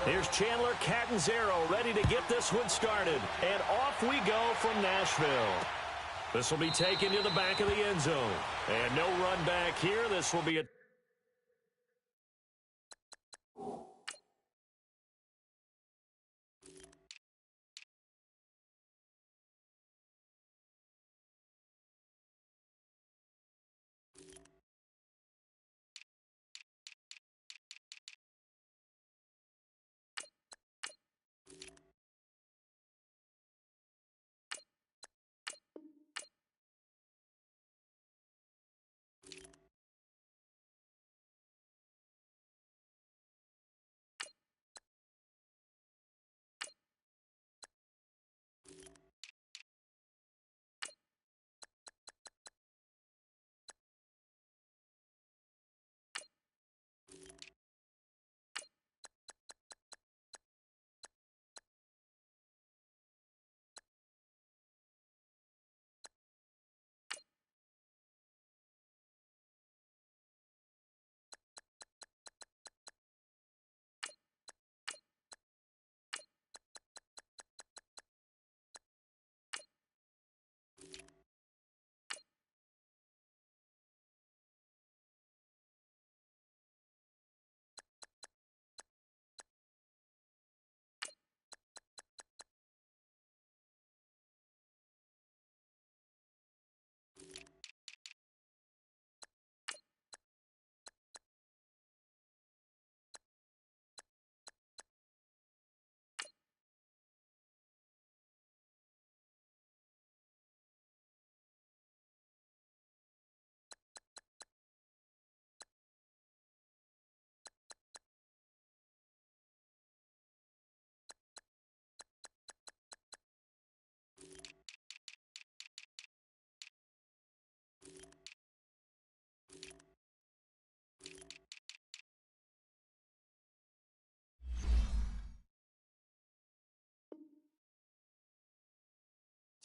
Here's Chandler Catanzaro ready to get this one started. And off we go from Nashville. This will be taken to the back of the end zone. And no run back here. This will be a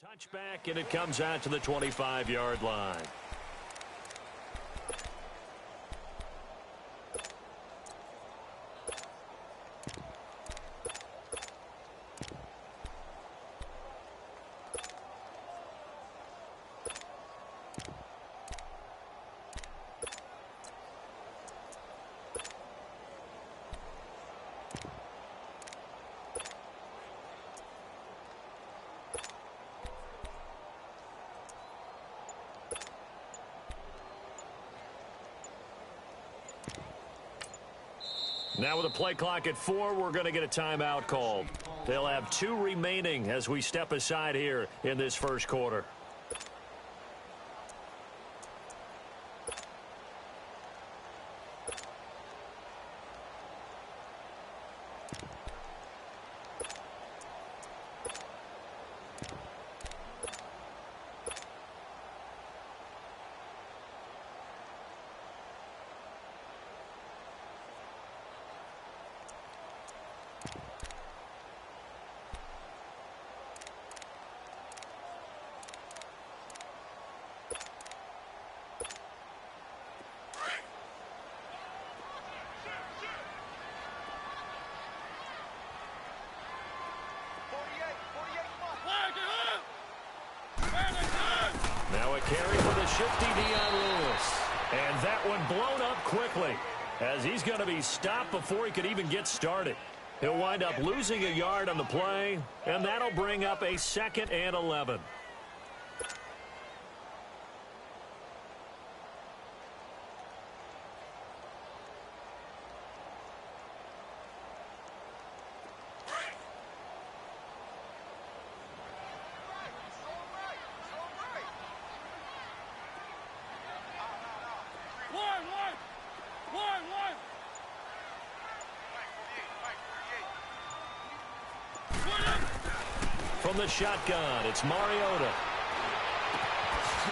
touchback, and it comes out to the 25-yard line. Now with a play clock at 4, we're going to get a timeout called. They'll have 2 remaining as we step aside here in this first quarter. Now a carry for the shifty Dion Lewis. And that one blown up quickly as he's going to be stopped before he could even get started. He'll wind up losing a yard on the play, and that'll bring up a 2nd and 11. From the shotgun, it's Mariota.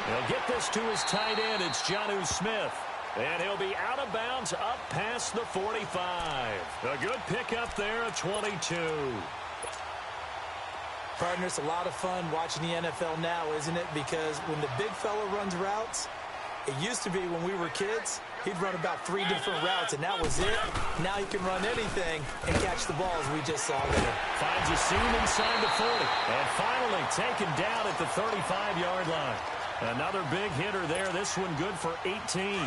He'll get this to his tight end. It's Jonnu Smith. And he'll be out of bounds up past the 45. A good pickup there at 22. Partner, it's a lot of fun watching the NFL now, isn't it? Because when the big fella runs routes, it used to be when we were kids, He'd run about 3 different routes, and that was it. Now he can run anything and catch the ball, as we just saw there. Finds a seam inside the 40. And finally taken down at the 35-yard line. Another big hitter there. This one good for 18.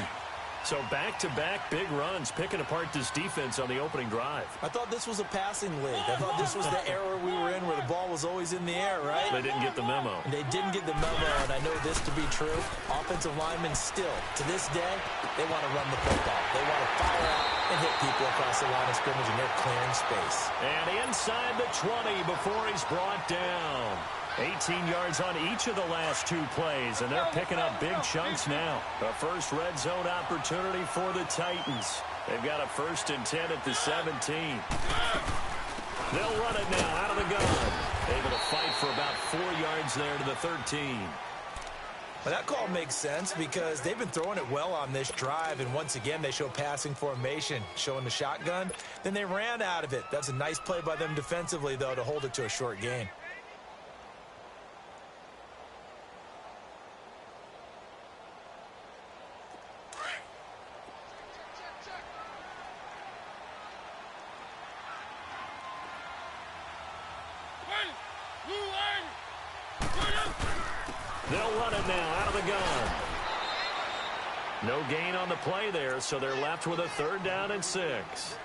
So back-to-back big runs, picking apart this defense on the opening drive. I thought this was a passing league. I thought this was the era we were in where the ball was always in the air, right? They didn't get the memo. They didn't get the memo, and I know this to be true. Offensive linemen still, to this day, they want to run the football. They want to fire out and hit people across the line of scrimmage, and they're clearing space. And inside the 20 before he's brought down. 18 yards on each of the last 2 plays, and they're picking up big chunks now. A first red zone opportunity for the Titans. They've got a 1st and 10 at the 17. They'll run it now out of the gun. Able to fight for about 4 yards there to the 13. Well, that call makes sense because they've been throwing it well on this drive, and once again they show passing formation, showing the shotgun. Then they ran out of it. That's a nice play by them defensively, though, to hold it to a short gain. They'll run it now out of the gun. No gain on the play there, so they're left with a 3rd down and 6.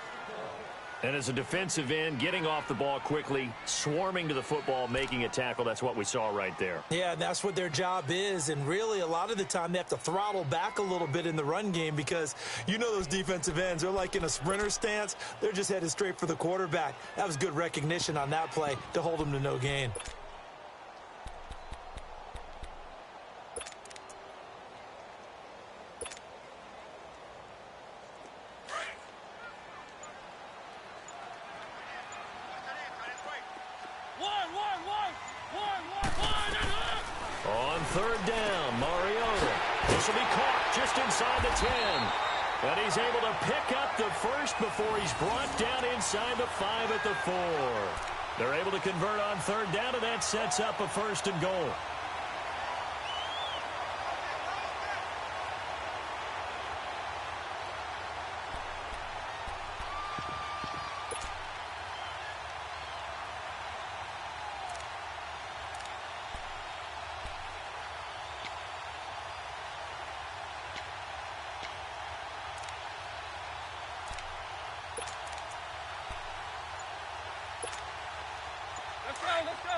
And as a defensive end, getting off the ball quickly, swarming to the football, making a tackle, that's what we saw right there. Yeah, that's what their job is, and really a lot of the time they have to throttle back a little bit in the run game because you know those defensive ends, they're like in a sprinter stance. They're just headed straight for the quarterback. That was good recognition on that play to hold them to no gain. On 3rd down, Mariota. This will be caught just inside the 10. And he's able to pick up the first before he's brought down inside the 5 at the 4. They're able to convert on 3rd down, and that sets up a 1st and goal.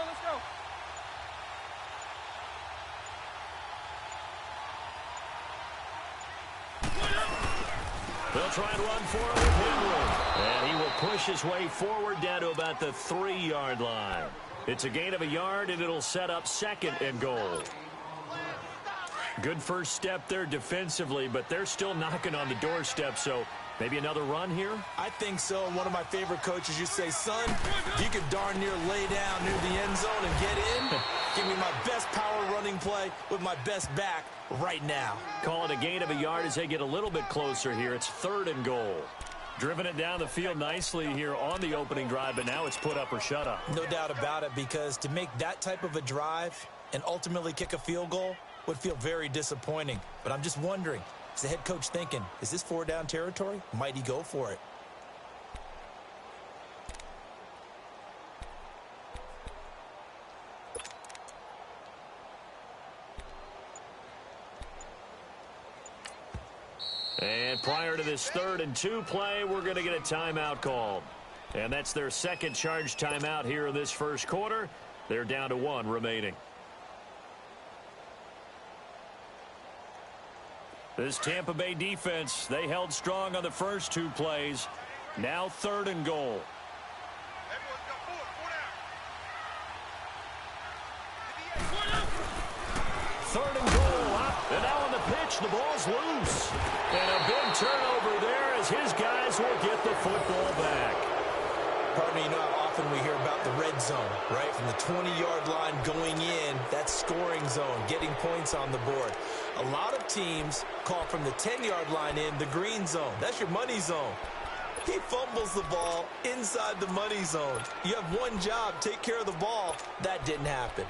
Let's go. They'll try and run for it with Henry. And he will push his way forward down to about the 3-yard line. It's a gain of a yard, and it'll set up 2nd and goal. Good first step there defensively, but they're still knocking on the doorstep, so maybe another run here? I think so. One of my favorite coaches used to say, son, you can darn near lay down near the end zone and get in. Give me my best power running play with my best back right now. Call it a gain of a yard as they get a little bit closer here. It's 3rd and goal. Driven it down the field nicely here on the opening drive, but now it's put up or shut up. No doubt about it, because to make that type of a drive and ultimately kick a field goal would feel very disappointing. But I'm just wondering, is the head coach thinking, is this 4-down territory? Might he go for it? And prior to this 3rd and 2 play, we're going to get a timeout called. And that's their 2nd charge timeout here in this 1st quarter. They're down to 1 remaining. This Tampa Bay defense, they held strong on the first 2 plays. Now 3rd and goal. Third and goal. And now on the pitch, the ball's loose. And a big turnover there as his guys will get the football back. Partner, you know how often we hear about the red zone, right? From the 20-yard line going in, that's scoring zone, getting points on the board. A lot of teams call from the 10-yard line in the green zone. That's your money zone. He fumbles the ball inside the money zone. You have one job, take care of the ball. That didn't happen.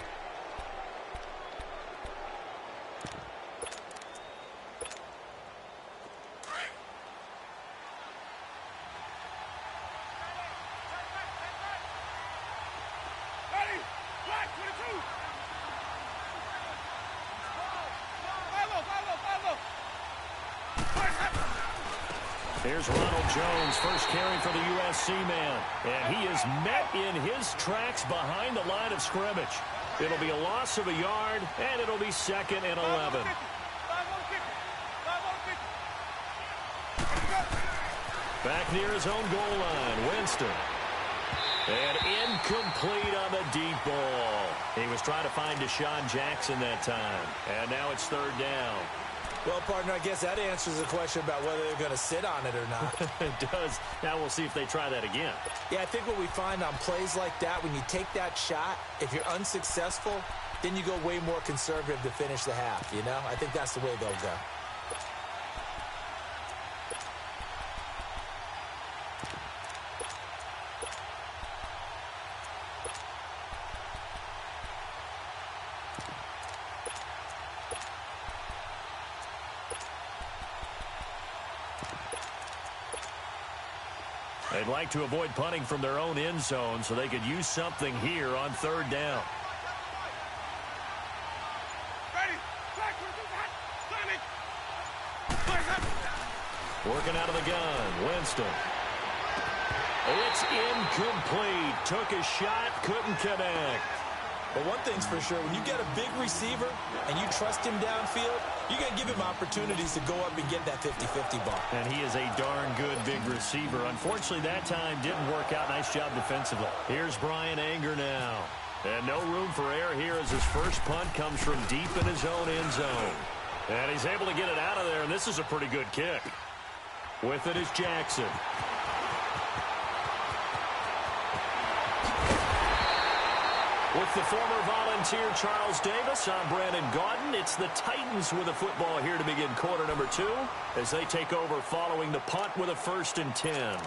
Here's Ronald Jones, first carry for the USC man. And he is met in his tracks behind the line of scrimmage. It'll be a loss of a yard, and it'll be 2nd and 11. Back near his own goal line, Winston. And incomplete on the deep ball. He was trying to find Deshaun Jackson that time. And now it's 3rd down. Well, partner, I guess that answers the question about whether they're going to sit on it or not. It does. Now we'll see if they try that again. Yeah, I think what we find on plays like that, when you take that shot, if you're unsuccessful, then you go way more conservative to finish the half, you know? I think that's the way they'll go. They'd like to avoid punting from their own end zone so they could use something here on 3rd down. Working out of the gun, Winston. It's incomplete. Took a shot, couldn't connect. But one thing's for sure, when you get a big receiver and you trust him downfield, you're going to give him opportunities to go up and get that 50-50 ball. And he is a darn good big receiver. Unfortunately, that time didn't work out. Nice job defensively. Here's Brian Anger now. And no room for error here as his first punt comes from deep in his own end zone. And he's able to get it out of there, and this is a pretty good kick. With it is Jackson. With the former Volunteer Charles Davis, I'm Brandon Gaudin. It's the Titans with the football here to begin quarter number 2 as they take over following the punt with a 1st and 10.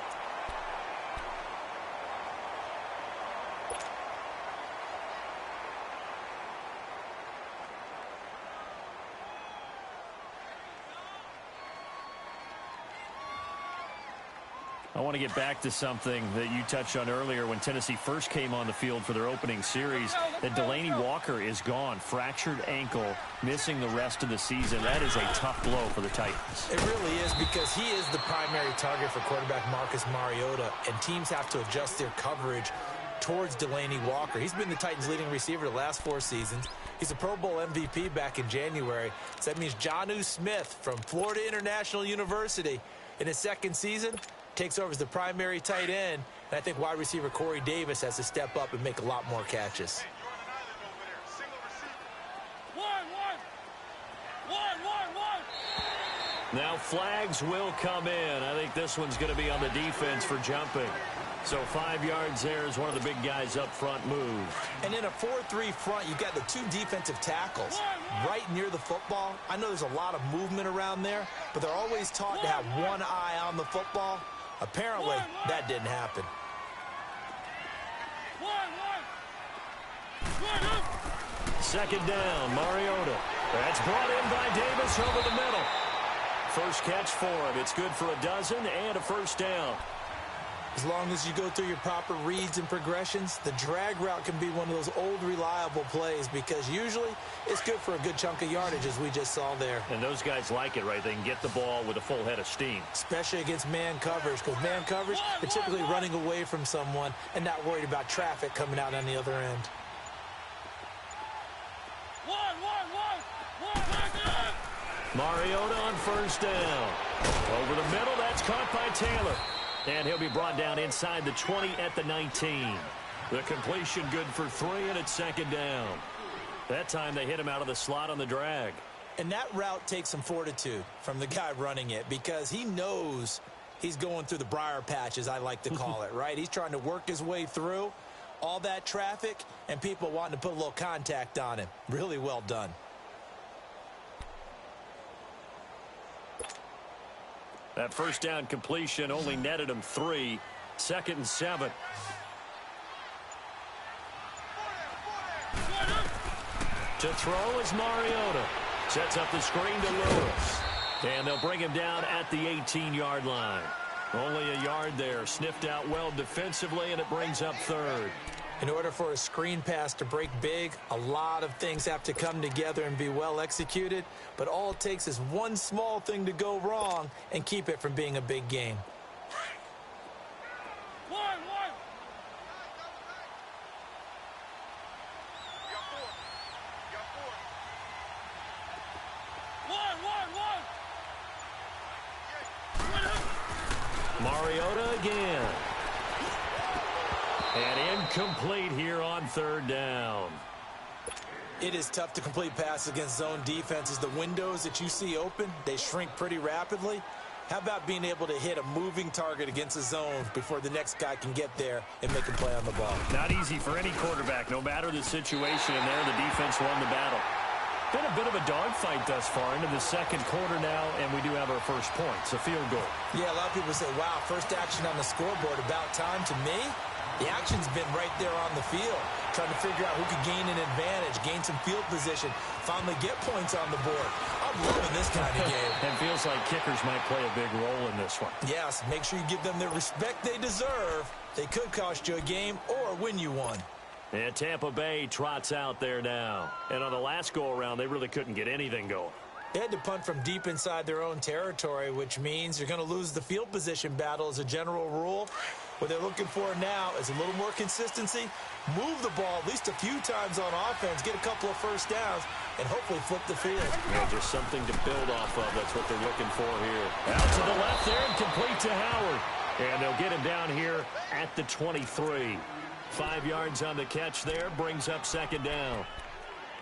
I want to get back to something that you touched on earlier when Tennessee first came on the field for their opening series, that Delaney Walker is gone, fractured ankle, missing the rest of the season. That is a tough blow for the Titans. It really is, because he is the primary target for quarterback Marcus Mariota, and teams have to adjust their coverage towards Delaney Walker. He's been the Titans' leading receiver the last 4 seasons. He's a Pro Bowl MVP back in January. So that means Jonnu Smith from Florida International University in his 2nd season takes over as the primary tight end, and I think wide receiver Corey Davis has to step up and make a lot more catches. Now flags will come in. I think this one's going to be on the defense for jumping. So 5 yards there as one of the big guys up front moved. And in a 4-3 front, you've got the 2 defensive tackles right near the football. I know there's a lot of movement around there, but they're always taught to have one eye on the football. Apparently, that didn't happen. Second down, Mariota. That's brought in by Davis over the middle. First catch for him. It's good for a dozen and a 1st down. As long as you go through your proper reads and progressions, the drag route can be one of those old reliable plays, because usually it's good for a good chunk of yardage, as we just saw there. And those guys like it, right? They can get the ball with a full head of steam. Especially against man coverage, because man coverage, they're typically running away from someone and not worried about traffic coming out on the other end. Mariota on 1st down. Over the middle, that's caught by Taylor. And he'll be brought down inside the 20 at the 19. The completion good for 3, and it's 2nd down. That time they hit him out of the slot on the drag. And that route takes some fortitude from the guy running it, because he knows he's going through the briar patch, as I like to call it, right? He's trying to work his way through all that traffic and people wanting to put a little contact on him. Really well done. That 1st down completion only netted him 3. 2nd and 7. To throw is Mariota. Sets up the screen to Lewis. And they'll bring him down at the 18-yard line. Only a yard there. Sniffed out well defensively, and it brings up 3rd. In order for a screen pass to break big, a lot of things have to come together and be well executed, but all it takes is one small thing to go wrong and keep it from being a big game. Mariota again. And incomplete here on third down. It is tough to complete passes against zone defenses. The windows that you see open, they shrink pretty rapidly. How about being able to hit a moving target against a zone before the next guy can get there and make a play on the ball? Not easy for any quarterback, no matter the situation. And there, the defense won the battle. Been a bit of a dogfight thus far into the second quarter now, and we do have our first points, a field goal. Yeah, a lot of people say, wow, first action on the scoreboard, about time. To me, the action's been right there on the field, trying to figure out who could gain an advantage, gain some field position, finally get points on the board. I'm loving this kind of game. And feels like kickers might play a big role in this one. Yes, make sure you give them the respect they deserve. They could cost you a game or win you one. And Tampa Bay trots out there now. And on the last go-around, they really couldn't get anything going. They had to punt from deep inside their own territory, which means you're going to lose the field position battle as a general rule. What they're looking for now is a little more consistency, move the ball at least a few times on offense, get a couple of first downs, and hopefully flip the field. Yeah, just something to build off of. That's what they're looking for here. Out to the left there and complete to Howard. And they'll get him down here at the 23. 5 yards on the catch there, brings up second down.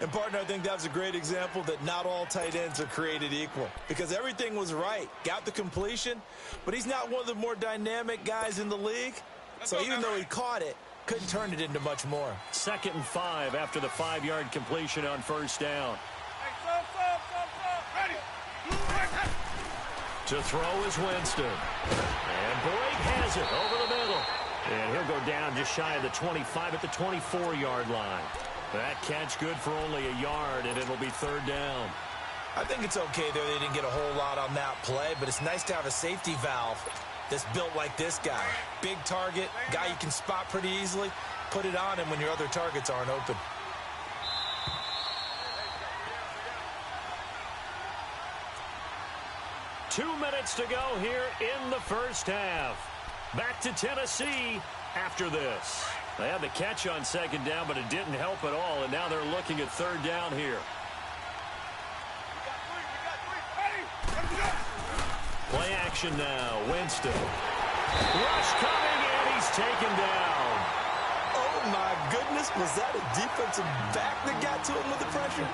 And, partner, I think that was a great example that not all tight ends are created equal, because everything was right. Got the completion, but he's not one of the more dynamic guys in the league. So even though he caught it, couldn't turn it into much more. 2nd and 5 after the 5-yard completion on first down. To throw is Winston. And Blake has it over the middle. And he'll go down just shy of the 25 at the 24-yard line. That catch good for only a yard, and it'll be third down. I think it's okay there. They didn't get a whole lot on that play, but it's nice to have a safety valve that's built like this guy. Big target, guy you can spot pretty easily. Put it on him when your other targets aren't open. Two minutes to go here in the first half. Back to Tennessee after this. They had the catch on second down, but it didn't help at all, and now they're looking at third down here. Play action now. Winston. Rush coming, and he's taken down. Oh, my goodness. Was that a defensive back that got to him with the pressure?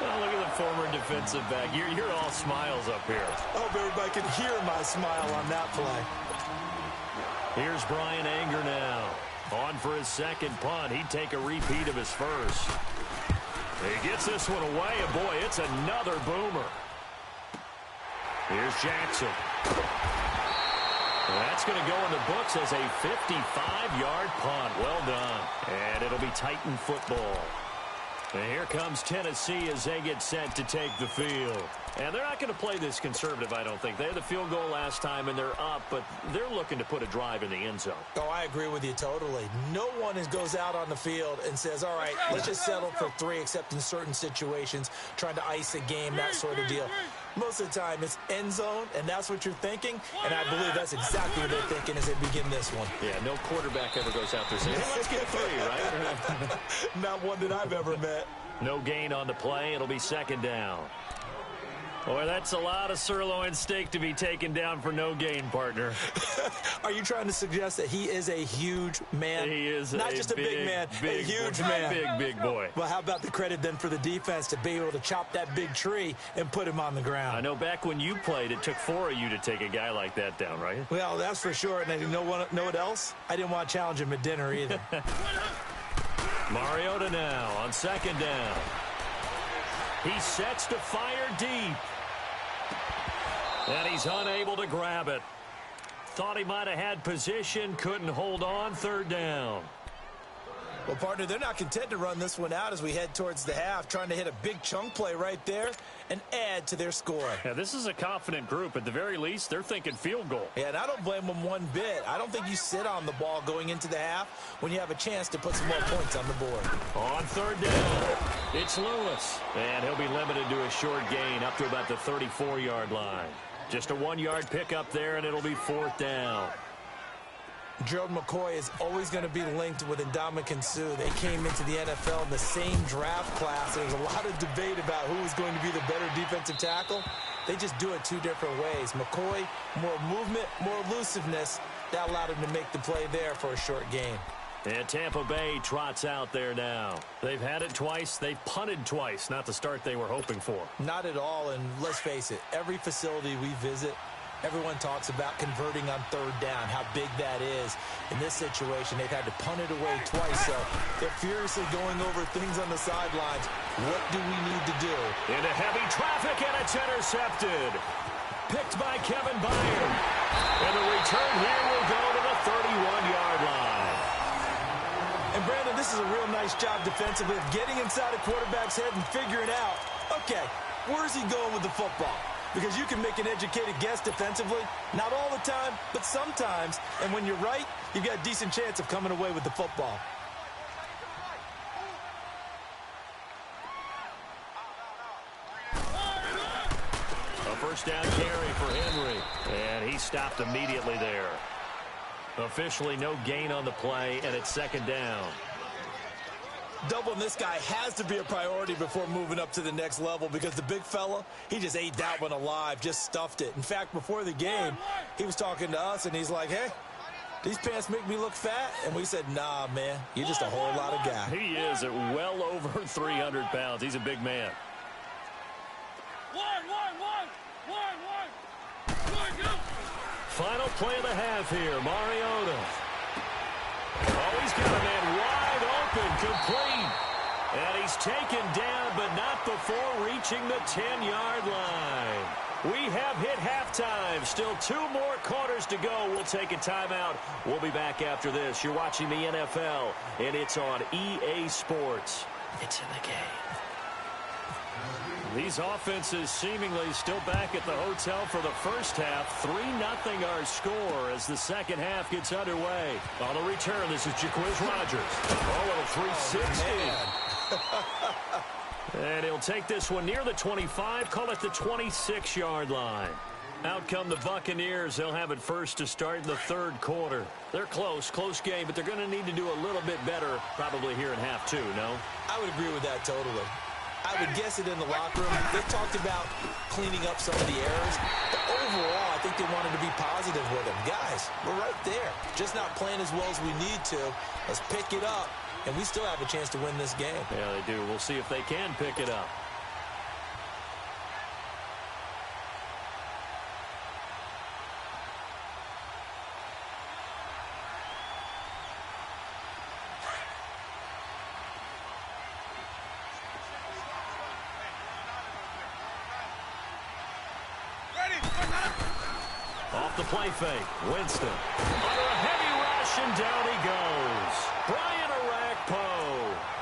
Oh, look at the former defensive back. You're all smiles up here. I hope everybody can hear my smile on that play. Here's Brian Anger now. On for his second punt. He'd take a repeat of his first. He gets this one away, and boy, it's another boomer. Here's Jackson. And that's going to go in the books as a 55-yard punt. Well done. And it'll be Titan football. And here comes Tennessee as they get set to take the field. And they're not going to play this conservative, I don't think. They had the field goal last time, and they're up, but they're looking to put a drive in the end zone. Oh, I agree with you totally. No one goes out on the field and says, all right, let's just settle for 3, except in certain situations, trying to ice a game, that sort of deal. Most of the time, it's end zone, and that's what you're thinking, and I believe that's exactly what they're thinking as they begin this one. Yeah, no quarterback ever goes out there saying, hey, let's get 3, right? Not one that I've ever met. No gain on the play. It'll be second down. Boy, that's a lot of sirloin steak to be taken down for no gain, partner. Are you trying to suggest that he is a huge man? He is not just a big man, a huge man. Big boy. Well, how about the credit then for the defense to be able to chop that big tree and put him on the ground? I know back when you played, it took 4 of you to take a guy like that down, right? Well, that's for sure. And you know what else? I didn't want to challenge him at dinner either. Mariota now on second down. He sets to fire deep. And he's unable to grab it. Thought he might have had position, couldn't hold on, third down. Well, partner, they're not content to run this one out as we head towards the half, trying to hit a big chunk play right there. and add to their scoring. Yeah, this is a confident group. At the very least, they're thinking field goal. Yeah, and I don't blame them one bit. I don't think you sit on the ball going into the half when you have a chance to put some more points on the board. On third down, it's Lewis. And he'll be limited to a short gain up to about the 34-yard line. Just a 1-yard pickup there, and it'll be fourth down. Gerald McCoy is always going to be linked with Ndamukong Suh. They came into the NFL in the same draft class. There's a lot of debate about who is going to be the better defensive tackle. They just do it two different ways. McCoy, more movement, more elusiveness. That allowed him to make the play there for a short gain. And Tampa Bay trots out there now. They've had it twice. They've punted twice. Not the start they were hoping for. Not at all, and let's face it, every facility we visit, everyone talks about converting on third down, how big that is. In this situation, they've had to punt it away twice, so they're furiously going over things on the sidelines. What do we need to do? Into heavy traffic, and it's intercepted. Picked by Kevin Byard. And the return here will go to the 31-yard line. And, Brandon, this is a real nice job defensively of getting inside a quarterback's head and figuring out, okay, where's he going with the football? Because you can make an educated guess defensively. Not all the time, but sometimes. And when you're right, you've got a decent chance of coming away with the football. A first down carry for Henry. And he stopped immediately there. Officially no gain on the play, and it's second down. Doubling this guy has to be a priority before moving up to the next level because the big fella, he just ate that one alive, just stuffed it. In fact, before the game, he was talking to us, and he's like, hey, these pants make me look fat? And we said, nah, man, you're just a whole lot of guy. He is at well over 300 pounds. He's a big man. Final play of the half here, Mariota. Oh, he's got a man wide open, complete. And he's taken down, but not before reaching the 10-yard line. We have hit halftime. Still 2 more quarters to go. We'll take a timeout. We'll be back after this. You're watching the NFL, and it's on EA Sports. It's in the game. These offenses seemingly still back at the hotel for the first half. 3-0 our score as the second half gets underway. On the return, this is Jaquiz Rogers. Oh, little 360. And he'll take this one near the 25, call it the 26-yard line. Out come the Buccaneers. They'll have it first to start in the third quarter. They're close game, but they're going to need to do a little bit better probably here in half 2, no? I would agree with that totally. I would guess it in the locker room. They've talked about cleaning up some of the errors. But overall, I think they wanted to be positive with them. Guys, we're right there. Just not playing as well as we need to. Let's pick it up. And we still have a chance to win this game. Yeah, they do. We'll see if they can pick it up. Off the play fake, Winston. Under a heavy rush, and down he goes. Brian Orakpo.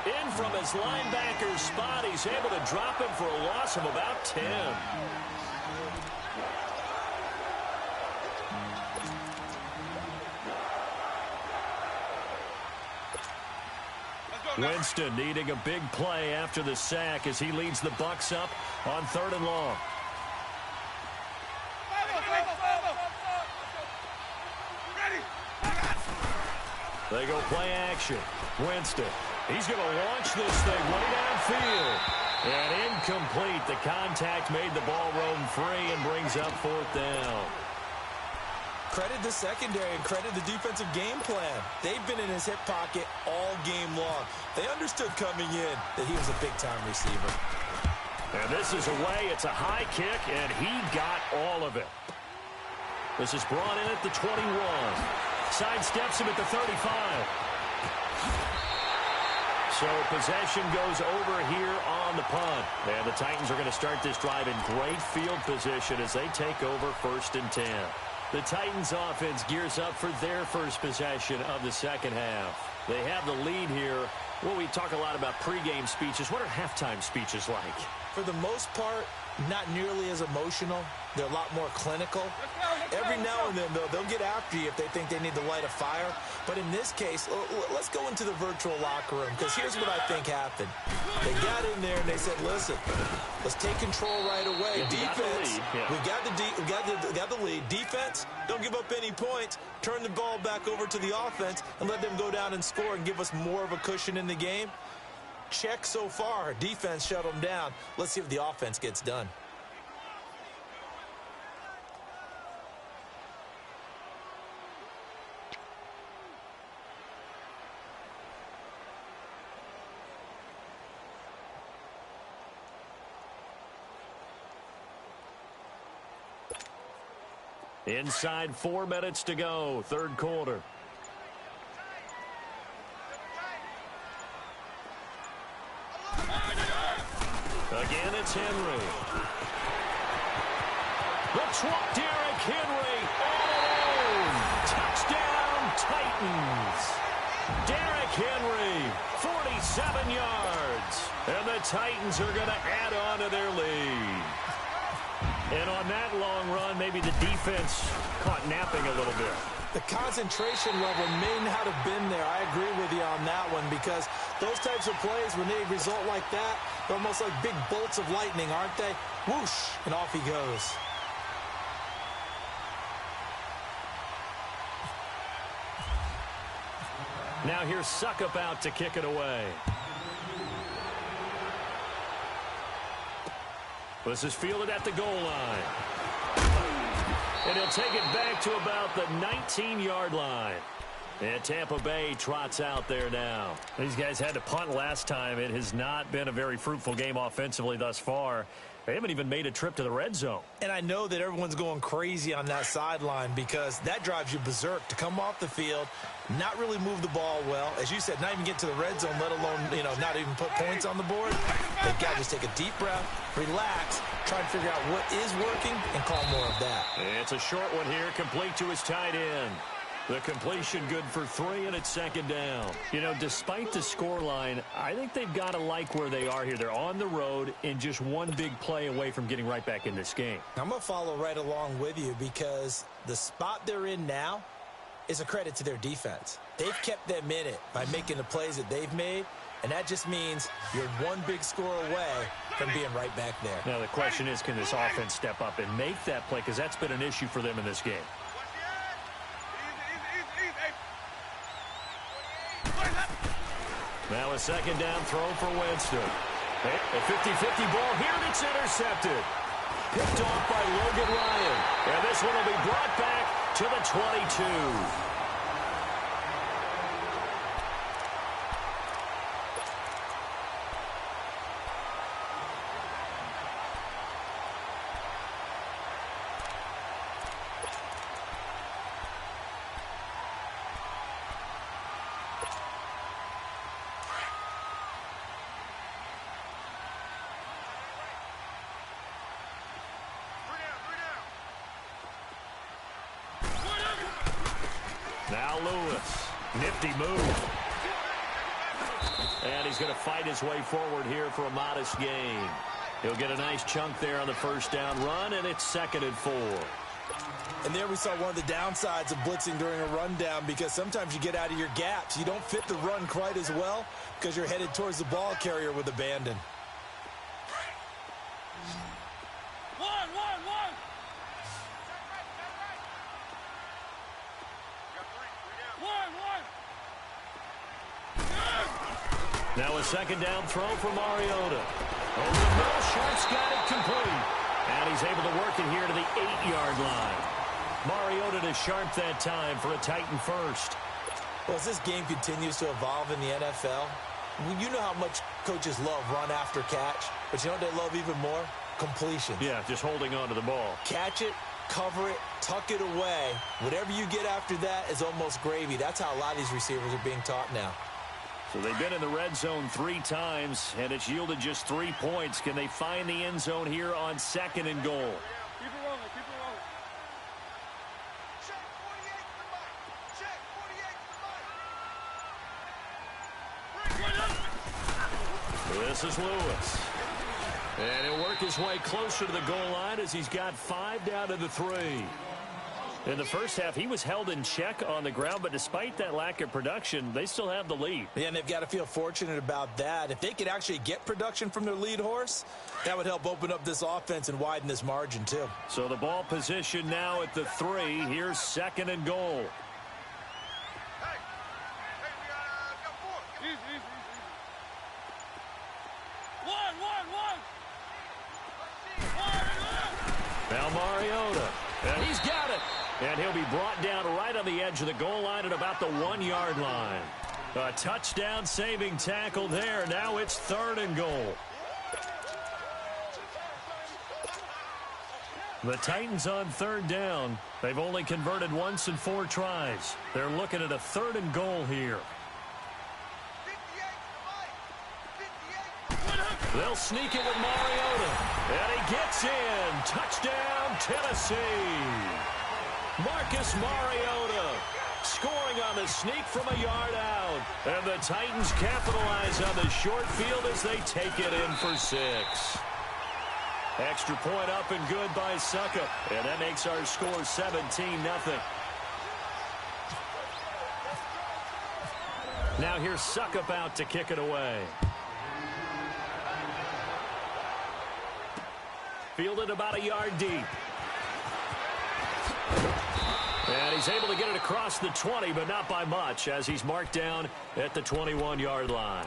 In from his linebacker spot. He's able to drop him for a loss of about 10. Winston needing a big play after the sack as he leads the Bucs up on 3rd and long. They go play action. Winston. He's going to launch this thing way downfield. And incomplete. The contact made the ball roam free and brings up 4th down. Credit the secondary and credit the defensive game plan. They've been in his hip pocket all game long. They understood coming in that he was a big-time receiver. And this is away. It's a high kick, and he got all of it. This is brought in at the 21. Sidesteps him at the 35. So possession goes over here on the punt. And the Titans are going to start this drive in great field position as they take over 1st and 10. The Titans offense gears up for their first possession of the second half. They have the lead here. Well, we talk a lot about pregame speeches. What are halftime speeches like? For the most part, not nearly as emotional. They're a lot more clinical. Every now and then, though, they'll get after you if they think they need to light a fire. But in this case, let's go into the virtual locker room, because here's what I think happened. They got in there and they said, listen, let's take control right away. Defense, we got the lead. Defense, don't give up any points. Turn the ball back over to the offense and let them go down and score and give us more of a cushion in the game. Check so far. Defense shut them down. Let's see if the offense gets done. Inside 4 minutes to go, third quarter. Again, it's Henry. Derrick Henry all alone. Touchdown, Titans. Derrick Henry, 47 yards. And the Titans are going to add on to their lead. And on that long run, maybe the defense caught napping a little bit. The concentration level may not have been there. I agree with you on that one, because those types of plays, when they result like that, they're almost like big bolts of lightning, aren't they? Whoosh, and off he goes. Now here's Suckup out to kick it away. This is fielded at the goal line. And he'll take it back to about the 19-yard line. And Tampa Bay trots out there now. These guys had to punt last time. It has not been a very fruitful game offensively thus far. They haven't even made a trip to the red zone. And I know that everyone's going crazy on that sideline, because that drives you berserk to come off the field, not really move the ball well. As you said, not even get to the red zone, let alone, not even put points on the board. They've got to just take a deep breath, relax, try and figure out what is working, and call more of that. It's a short one here, complete to his tight end. The completion good for 3, and it's second down. Despite the scoreline, I think they've got to like where they are here. They're on the road and just one big play away from getting right back in this game. I'm going to follow right along with you, because the spot they're in now is a credit to their defense. They've kept them in it by making the plays that they've made, and that just means you're one big score away from being right back there. Now the question is, can this offense step up and make that play, because that's been an issue for them in this game. Now a second down throw for Winston. A 50-50 ball here, and it's intercepted. Picked off by Logan Ryan. And this one will be brought back to the 22. Now Lewis. Nifty move. And he's going to fight his way forward here for a modest gain. He'll get a nice chunk there on the first down run, and it's 2nd and 4. And there we saw one of the downsides of blitzing during a rundown, because sometimes you get out of your gaps. You don't fit the run quite as well because you're headed towards the ball carrier with abandon. Now a second down throw for Mariota. Over the middle, Sharp's got it complete. And he's able to work it here to the 8-yard line. Mariota to Sharp that time for a Titan first. Well, as this game continues to evolve in the NFL, you know how much coaches love run after catch, but you know what they love even more? Completion. Yeah, just holding on to the ball. Catch it, cover it, tuck it away. Whatever you get after that is almost gravy. That's how a lot of these receivers are being taught now. So they've been in the red zone 3 times, and it's yielded just 3 points. Can they find the end zone here on 2nd and goal? Keep it rolling, keep it rolling. Check 48 to the mic. Check 48 to the mic. This is Lewis. And he'll work his way closer to the goal line as he's got 5 down to the 3. In the first half, he was held in check on the ground, but despite that lack of production, they still have the lead. Yeah, and they've got to feel fortunate about that. If they could actually get production from their lead horse, that would help open up this offense and widen this margin, too. So the ball position now at the 3. Here's 2nd and goal. Now Mariota, and he's got it. And he'll be brought down right on the edge of the goal line at about the 1-yard line. A touchdown-saving tackle there. Now it's 3rd and goal. The Titans on 3rd down. They've only converted once in 4 tries. They're looking at a 3rd and goal here. They'll sneak it with Mariota. And he gets in. Touchdown, Tennessee. Marcus Mariota scoring on the sneak from a yard out. And the Titans capitalize on the short field as they take it in for 6. Extra point up and good by Suckup. And that makes our score 17-0. Now here's Suckup out to kick it away. Fielded about a yard deep. And he's able to get it across the 20, but not by much, as he's marked down at the 21-yard line.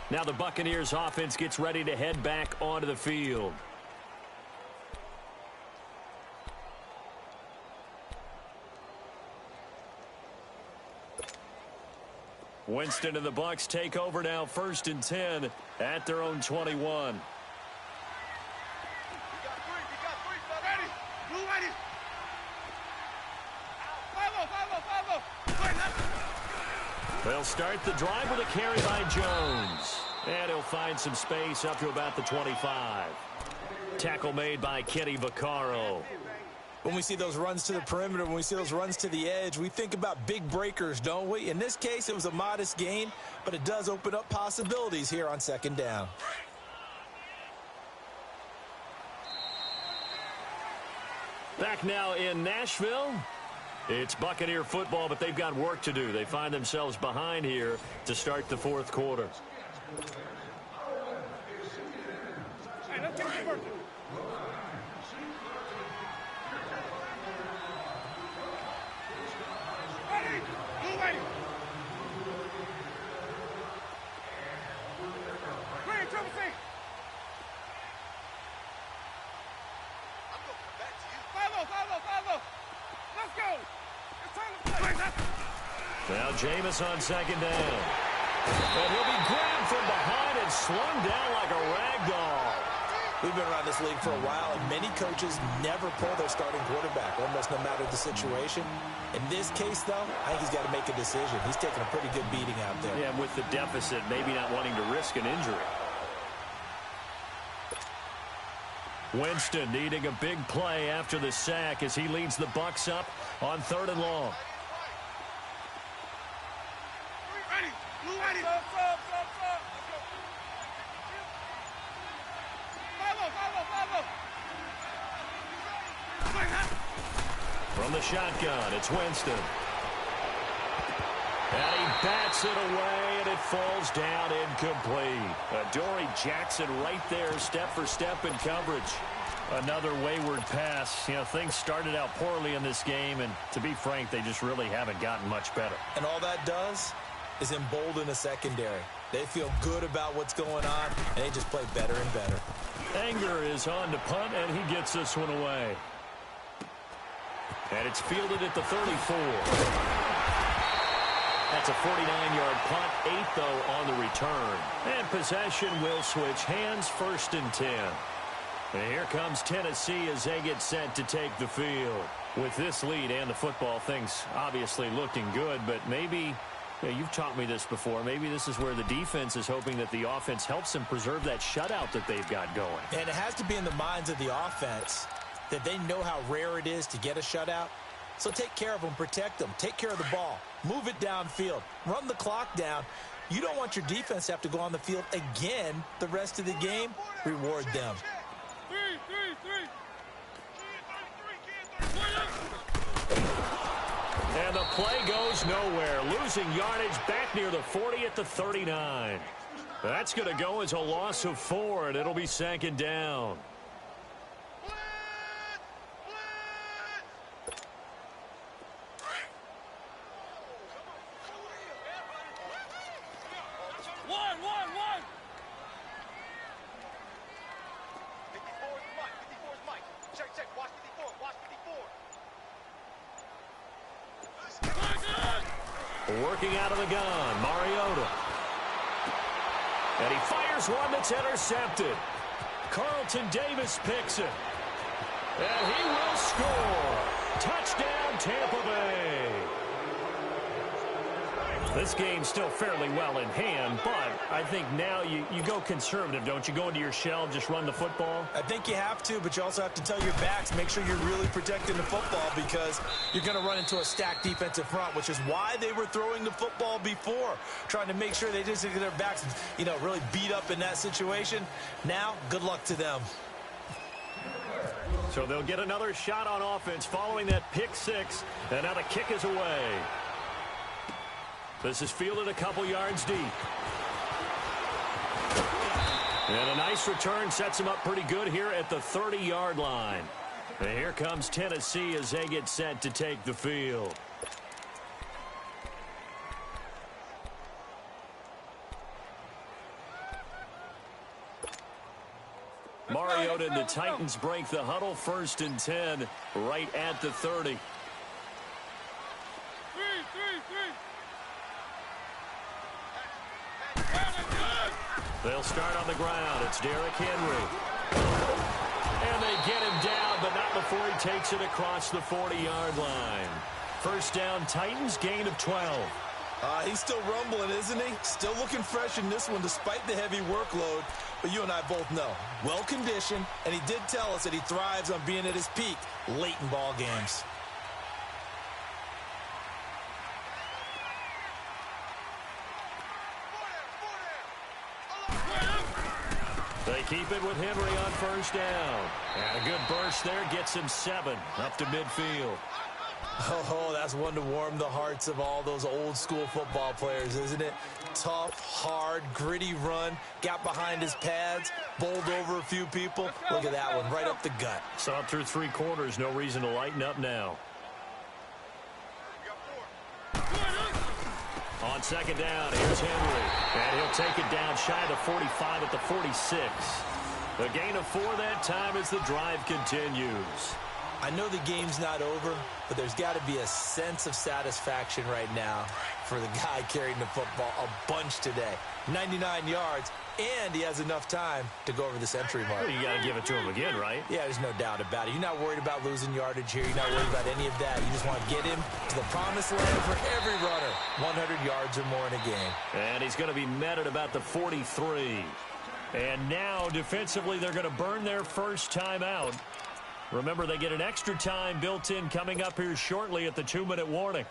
Now the Buccaneers offense gets ready to head back onto the field. Winston and the Bucs take over now, 1st and 10 at their own 21. They'll start the drive with a carry by Jones. And he'll find some space up to about the 25. Tackle made by Kenny Vaccaro. When we see those runs to the perimeter, when we see those runs to the edge, we think about big breakers, don't we? In this case, it was a modest gain, but it does open up possibilities here on 2nd down. Back now in Nashville. It's Buccaneer football, but they've got work to do. They find themselves behind here to start the 4th quarter. Hey, let's get it working. Ready? Blue ready. Green, triple C. I'm going to come back to you. Follow. Let's go. It's time to play. Now Jameis on 2nd down. And he'll be grabbed from behind and slung down like a rag doll. We've been around this league for a while, and many coaches never pull their starting quarterback, almost no matter the situation. In this case, though, I think he's got to make a decision. He's taking a pretty good beating out there. Yeah, with the deficit, maybe not wanting to risk an injury. Winston needing a big play after the sack as he leads the Bucs up on 3rd and long. Ready? Blue ready. From the shotgun, it's Winston. And he bats it away, and it falls down incomplete. Dory Jackson right there, step for step in coverage. Another wayward pass. You know, things started out poorly in this game, and to be frank, they just really haven't gotten much better. And all that does is embolden a secondary. They feel good about what's going on, and they just play better and better. Anger is on to punt, and he gets this one away. And it's fielded at the 34. That's a 49-yard punt, 8 though on the return. And possession will switch hands, 1st and 10. And here comes Tennessee as they get set to take the field. With this lead and the football, things obviously looking good, but maybe, you've taught me this before, maybe this is where the defense is hoping that the offense helps them preserve that shutout that they've got going. And it has to be in the minds of the offense that they know how rare it is to get a shutout. So take care of them, protect them, take care of the ball, move it downfield, run the clock down, You don't want your defense to have to go on the field again the rest of the game. Reward them. And the play goes nowhere. Losing yardage back near the 40 at the 39. That's going to go as a loss of 4, and it'll be second down. Working out of the gun, Mariota. And he fires one that's intercepted. Carlton Davis picks it. And he will score. Touchdown, Tampa Bay. This game's still fairly well in hand, but I think now you go conservative, don't you? Go into your shell, just run the football? I think you have to, but you also have to tell your backs, make sure you're really protecting the football because you're going to run into a stacked defensive front, which is why they were throwing the football before, trying to make sure they just get their backs, really beat up in that situation. Now, good luck to them. So they'll get another shot on offense following that pick six, and now the kick is away. This is fielded a couple yards deep. And a nice return sets him up pretty good here at the 30-yard line. And here comes Tennessee as they get set to take the field. Mariota and the Titans break the huddle, 1st and 10, right at the 30. They'll start on the ground. It's Derrick Henry. And they get him down, but not before he takes it across the 40-yard line. First down, Titans, gain of 12. He's still rumbling, isn't he? Still looking fresh in this one despite the heavy workload. But you and I both know, well-conditioned, and he did tell us that he thrives on being at his peak late in ball games. They keep it with Henry on first down. And a good burst there gets him 7 up to midfield. Oh, that's one to warm the hearts of all those old-school football players, isn't it? Tough, hard, gritty run, got behind his pads, bowled over a few people. Look at that one, right up the gut. Saw it through 3 quarters, no reason to lighten up now. On second down, here's Henry. And he'll take it down shy of the 45 at the 46. A gain of 4 that time as the drive continues. I know the game's not over, but there's got to be a sense of satisfaction right now for the guy carrying the football a bunch today. 99 yards, and he has enough time to go over the century mark. Well, you got to give it to him again, right? Yeah, there's no doubt about it. You're not worried about losing yardage here. You're not worried about any of that. You just want to get him to the promised land for every runner. 100 yards or more in a game. And he's going to be met at about the 43. And now, defensively, they're going to burn their first time out. Remember, they get an extra time built in coming up here shortly at the 2-minute warning.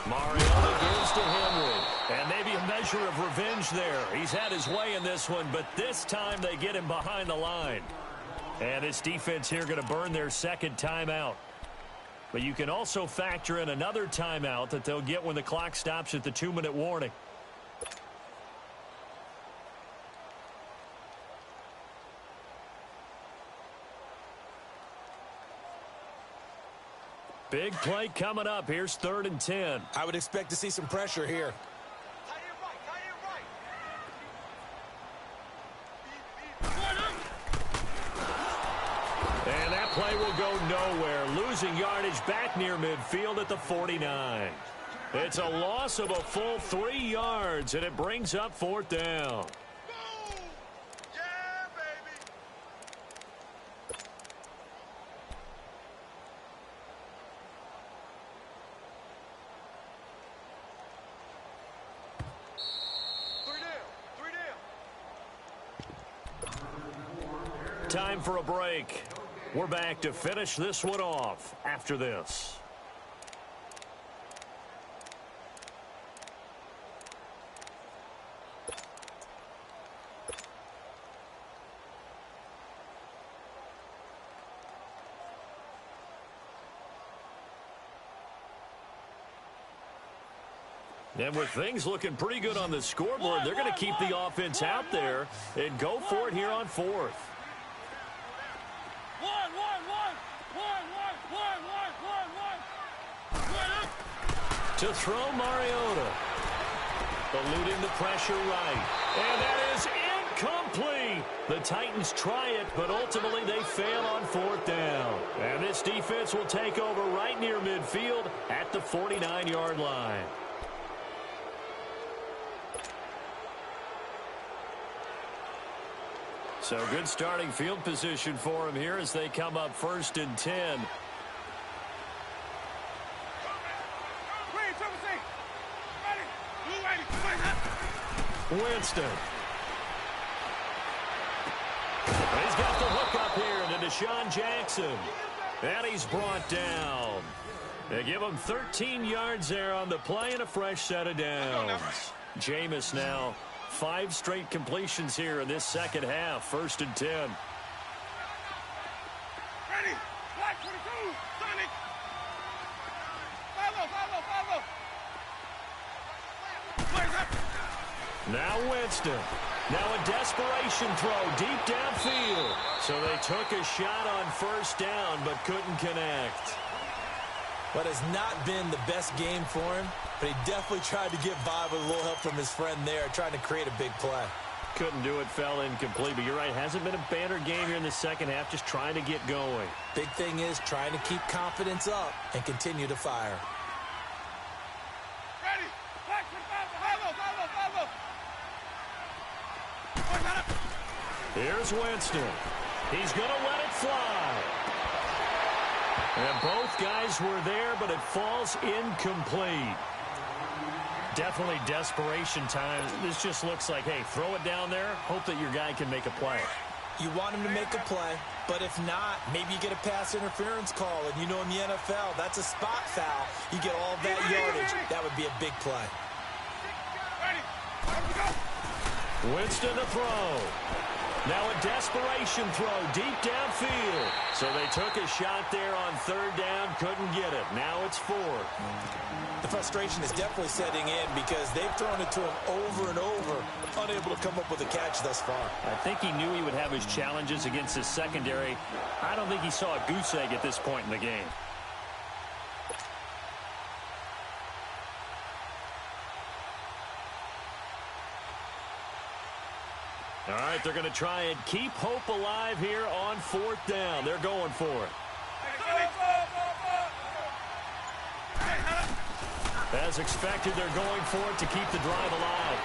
Mariota gives to Henry. And maybe a measure of revenge there. He's had his way in this one, but this time they get him behind the line. And this defense here going to burn their second timeout. But you can also factor in another timeout that they'll get when the clock stops at the 2-minute warning. Big play coming up. Here's 3rd and 10. I would expect to see some pressure here. And that play will go nowhere. Losing yardage back near midfield at the 49. It's a loss of a full 3 yards, and it brings up 4th down. Yeah, baby. Time for a break. We're back to finish this one off after this. And with things looking pretty good on the scoreboard, they're going to keep the offense out there and go for it here on fourth. To throw Mariota. Eluding the pressure right. And that is incomplete. The Titans try it, but ultimately they fail on fourth down. And this defense will take over right near midfield at the 49-yard line. So good starting field position for him here as they come up 1st and 10. Winston. He's got the hook up here to Deshaun Jackson. And he's brought down. They give him 13 yards there on the play and a fresh set of downs. Jameis now 5 straight completions here in this second half. 1st and 10. Ready. Black 22. Sonic. Follow. Now Winston. Now a desperation throw deep downfield. So they took a shot on 1st down but couldn't connect. What has not been the best game for him, but he definitely tried to get by with a little help from his friend there, trying to create a big play. Couldn't do it, fell incomplete, but you're right, hasn't been a banner game here in the second half, just trying to get going. Big thing is trying to keep confidence up and continue to fire. Ready. Black 25. Follow. Here's Winston. He's going to let it fly. And both guys were there, but it falls incomplete. Definitely desperation time. This just looks like, hey, throw it down there, hope that your guy can make a play. You want him to make a play, but if not, maybe you get a pass interference call. And you know in the NFL, that's a spot foul. You get all that yardage. That would be a big play. Ready. Winston to throw. Now a desperation throw deep downfield. So they took a shot there on 3rd down, couldn't get it. Now it's 4th. The frustration is definitely setting in because they've thrown it to him over and over, unable to come up with a catch thus far. I think he knew he would have his challenges against his secondary. I don't think he saw a goose egg at this point in the game. All right, they're going to try and keep hope alive here on 4th down. They're going for it. As expected, they're going for it to keep the drive alive.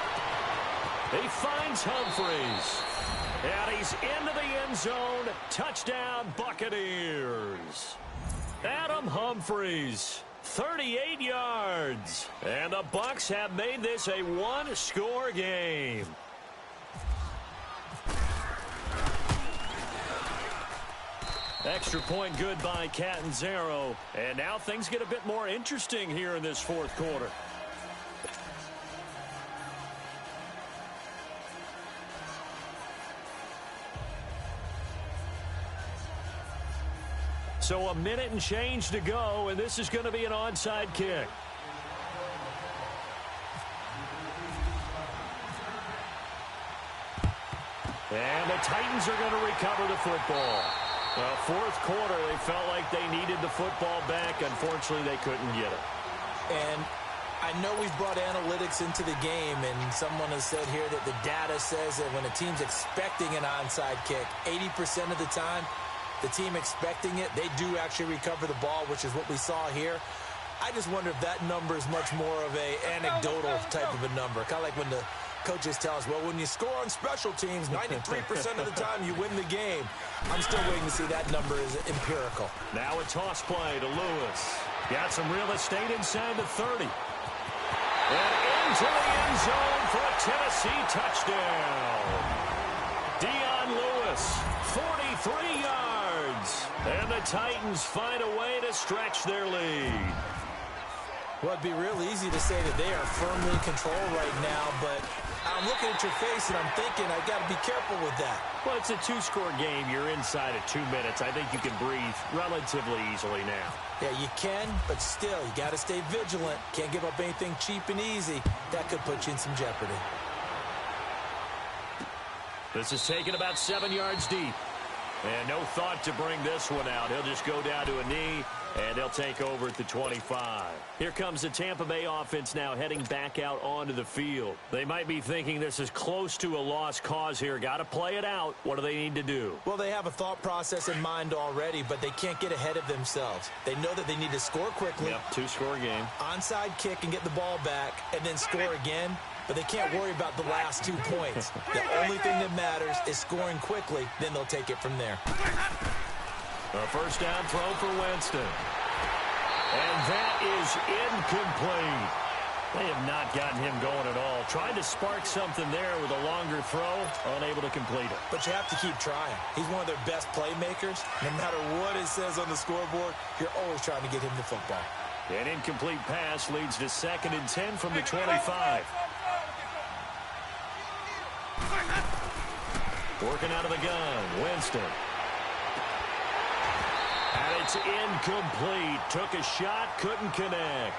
He finds Humphreys. And he's into the end zone. Touchdown, Buccaneers. Adam Humphreys, 38 yards. And the Bucs have made this a one-score game. Extra point good by Catanzaro. And now things get a bit more interesting here in this 4th quarter. So a minute and change to go, and this is going to be an onside kick. And the Titans are going to recover the football. Well, 4th quarter, they felt like they needed the football back. Unfortunately, they couldn't get it. And I know we've brought analytics into the game, and someone has said here that the data says that when a team's expecting an onside kick, 80% of the time, the team expecting it, they do actually recover the ball, which is what we saw here. I just wonder if that number is much more of a anecdotal type of a number. Kind of like when the coaches tell us, well, when you score on special teams, 93% of the time you win the game. I'm still waiting to see that number is empirical. Now a toss play to Lewis. Got some real estate inside the 30. And into the end zone for a Tennessee touchdown. Dion Lewis, 43 yards. And the Titans find a way to stretch their lead. Well, it'd be real easy to say that they are firmly in control right now, but I'm looking at your face and I'm thinking I got to be careful with that. Well, it's a two-score game. You're inside of 2 minutes. I think you can breathe relatively easily now. Yeah, you can, but still, you got to stay vigilant. Can't give up anything cheap and easy. That could put you in some jeopardy. This is taken about 7 yards deep. And no thought to bring this one out. He'll just go down to a knee, and they'll take over at the 25. Here comes the Tampa Bay offense now heading back out onto the field. They might be thinking this is close to a lost cause here. Got to play it out. What do they need to do? Well, they have a thought process in mind already, but they can't get ahead of themselves. They know that they need to score quickly. Yep, two-score game. Onside kick and get the ball back, and then score again. But they can't worry about the last 2 points. The only thing that matters is scoring quickly. Then they'll take it from there. A first down throw for Winston. And that is incomplete. They have not gotten him going at all. Tried to spark something there with a longer throw. Unable to complete it. But you have to keep trying. He's one of their best playmakers. No matter what it says on the scoreboard, you're always trying to get him the football. An incomplete pass leads to 2nd and 10 from the 25. Working out of the gun, Winston. And it's incomplete. Took a shot, couldn't connect.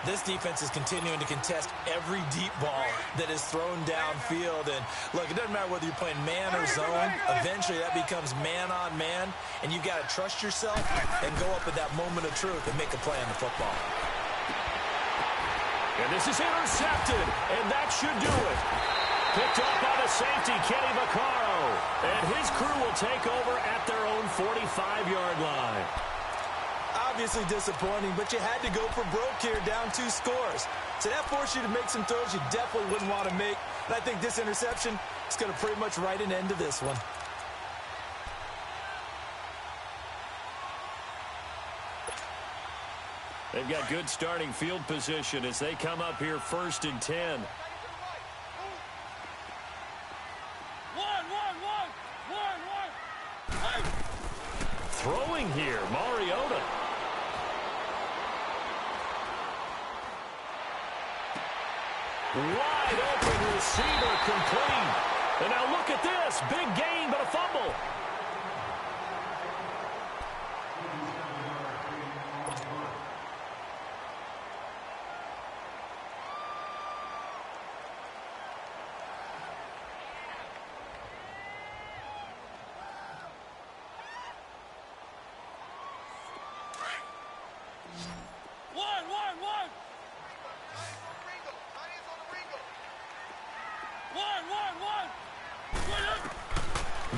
This defense is continuing to contest every deep ball that is thrown downfield. And look, it doesn't matter whether you're playing man or zone. Eventually that becomes man on man. And you got to trust yourself and go up at that moment of truth and make a play on the football. And this is intercepted. And that should do it. Picked up by the safety, Kenny Vaccaro. And his crew will take over at their own 45-yard line. Obviously disappointing, but you had to go for broke here, down 2 scores. So that forced you to make some throws you definitely wouldn't want to make. And I think this interception is going to pretty much write an end to this one. They've got good starting field position as they come up here 1st and 10. Throwing here, Mariota. Wide open receiver complete. And now look at this. Big gain, but a fumble.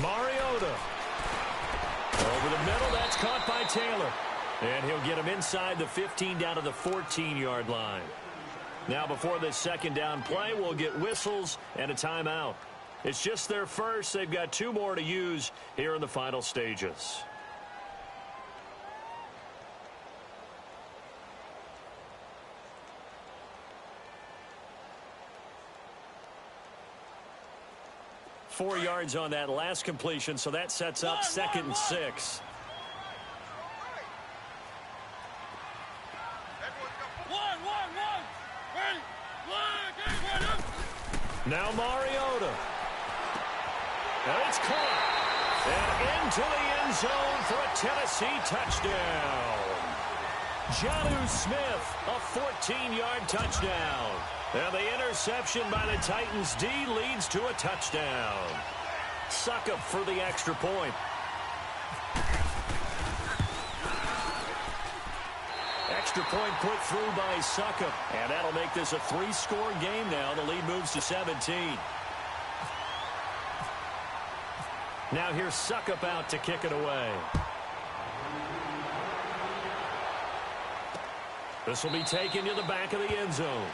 Mariota. Over the middle, that's caught by Taylor. And he'll get him inside the 15 down to the 14-yard line. Now before this 2nd down play, we'll get whistles and a timeout. It's just their first. They've got 2 more to use here in the final stages. Four yards on that last completion, so that sets up 2nd and 6. Now Mariota. And it's caught. And into the end zone for a Tennessee touchdown. Jonnu Smith, a 14-yard touchdown. And the interception by the Titans D leads to a touchdown. Succop for the extra point. Extra point put through by Succop. And that'll make this a 3-score game now. The lead moves to 17. Now here's Succop out to kick it away. This will be taken to the back of the end zone.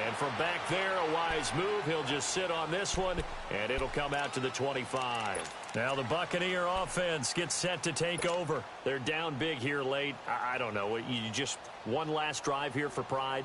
And from back there, a wise move. He'll just sit on this one, and it'll come out to the 25. Now the Buccaneer offense gets set to take over. They're down big here late. I don't know. You just one last drive here for pride?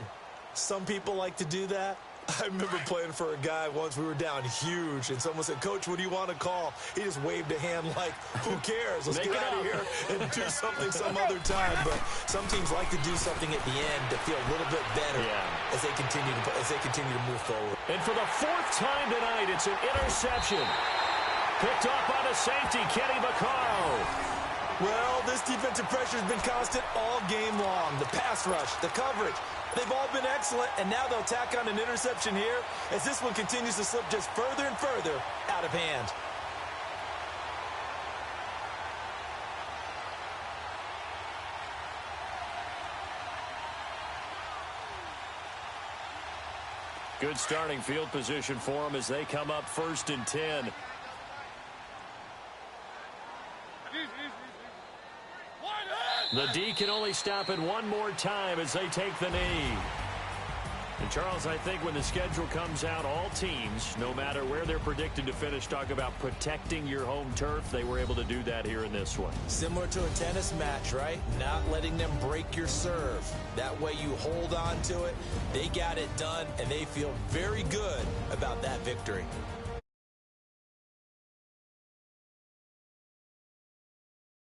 Some people like to do that. I remember playing for a guy once. We were down huge, and someone said, "Coach, what do you want to call?" He just waved a hand like, "Who cares? Let's get out of here and do something some other time." But some teams like to do something at the end to feel a little bit better as they continue to move forward. And for the 4th time tonight, it's an interception. Picked off by the safety, Kenny Vaccaro. Well, this defensive pressure has been constant all game long. The pass rush, the coverage, they've all been excellent, and now they'll tack on an interception here as this one continues to slip just further and further out of hand. Good starting field position for them as they come up 1st and 10. The D can only stop it one more time as they take the knee. And, Charles, I think when the schedule comes out, all teams, no matter where they're predicted to finish, talk about protecting your home turf. They were able to do that here in this one. Similar to a tennis match, right? Not letting them break your serve. That way you hold on to it. They got it done, and they feel very good about that victory.